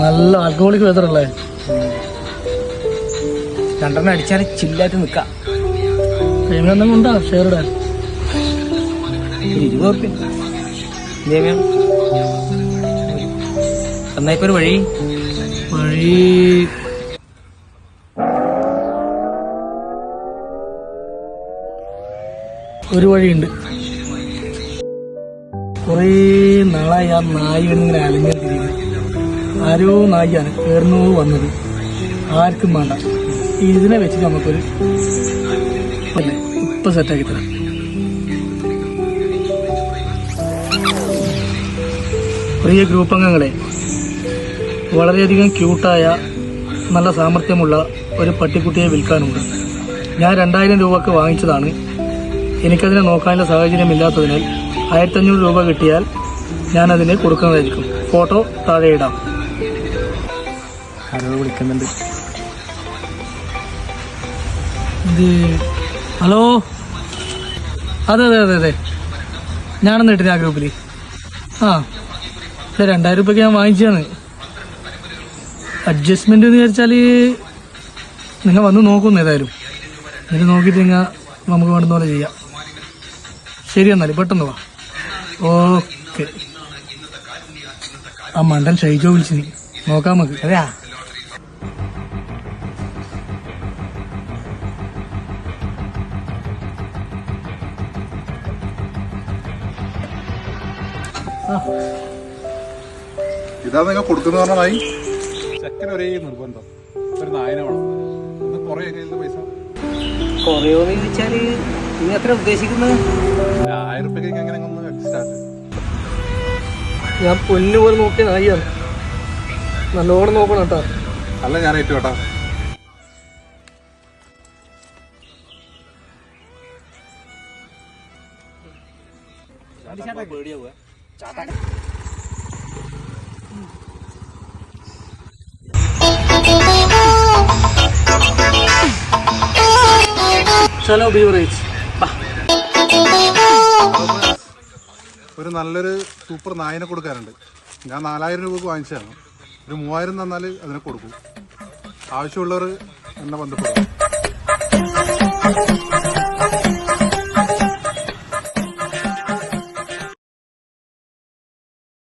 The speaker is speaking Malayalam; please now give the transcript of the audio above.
നല്ല ആൽക്കഹോളിക് വെതർ അല്ലേ? രണ്ടെണ്ണം അടിച്ചാൽ ചില്ലായിട്ട് നിൽക്കാം. പേയ്മെന്റ് ഉണ്ടോ ഷെയർ ഇടാൻ? 20 എന്നായിപ്പോ ഒരു വഴി ഒരു വഴിയുണ്ട്. കുറേ നാളായി ആ നായി എന്നിങ്ങനെ അലഞ്ഞിരിക്കുന്നത്. ആരോ നായിയാണ് കയറുന്നു വന്നത്, ആർക്കും വേണ്ട. ഇതിനെ വെച്ചിട്ട് നമുക്കൊരു അല്ലേ ഇപ്പൊ സെറ്റാക്കി തരാം. പ്രിയ ഗ്രൂപ്പ് അംഗങ്ങളെ, വളരെയധികം ക്യൂട്ടായ നല്ല സാമർഥ്യമുള്ള ഒരു പട്ടിക്കുട്ടിയെ വിൽക്കാനുണ്ട്. ഞാൻ 2000 രൂപക്ക് വാങ്ങിച്ചതാണ്. എനിക്കതിനെ നോക്കാനുള്ള സാഹചര്യമില്ലാത്തതിനാൽ 1500 രൂപ കിട്ടിയാൽ ഞാനതിനെ കൊടുക്കുന്നതായിരിക്കും. ഫോട്ടോ താഴെ ഇടാം. ആരോ വിളിക്കുന്നുണ്ട്. ഹലോ, അതെ അതെ അതെ അതെ, ഞാനൊന്ന് ഇട്ടിന് ആ ഗ്രൂപ്പിൽ. 2000 രൂപയ്ക്ക് ഞാൻ വാങ്ങിച്ചതാണ്. അഡ്ജസ്റ്റ്മെന്റ് എന്ന് വിചാരിച്ചാൽ നിങ്ങൾ വന്ന് നോക്കുന്നു. ഏതായാലും എന്നിട്ട് നോക്കിയിട്ട് നിങ്ങൾ നമുക്ക് വേണ്ടുന്ന പോലെ ചെയ്യാം. ശരി, എന്നാൽ പെട്ടെന്ന് വാ. ഓക്കെ. ആ മണ്ടൻ ഷൈജോ വിളിച്ചു, നീ നോക്കാം നമുക്ക്. അതെയാ? ഇതാ നിങ്ങൾ കൊടുക്കുന്ന പറഞ്ഞായി ചെക്കൻ ഒരേ നിർബന്ധം, ഒരു നായനെ വേണം. കൊറേ പൈസ കൊറയോന്ന് ചോദിച്ചാല് നീ എത്ര ഉദ്ദേശിക്കുന്നത്? 1000 രൂപയ്ക്ക് എങ്ങനെ ഒന്ന് അഡ്ജസ്റ്റ് ആക്ക്. ഞാൻ പൊന്നു പോലെ നോക്കിയ നായിയാണ്, നല്ലോണം നോക്കണം കേട്ടോ. അല്ല, ഞാൻ ഏറ്റു കേട്ടാ. ചലോ ബീവറേജ്. ഒരു നല്ലൊരു സൂപ്പർ നായനെ കൊടുക്കാനുണ്ട്. ഞാൻ 4000 രൂപക്ക് വാങ്ങിച്ചതാണ്. ഒരു 3000 തന്നാൽ അതിനെ കൊടുക്കും. ആവശ്യമുള്ളവർ എന്നെ ബന്ധപ്പെടും.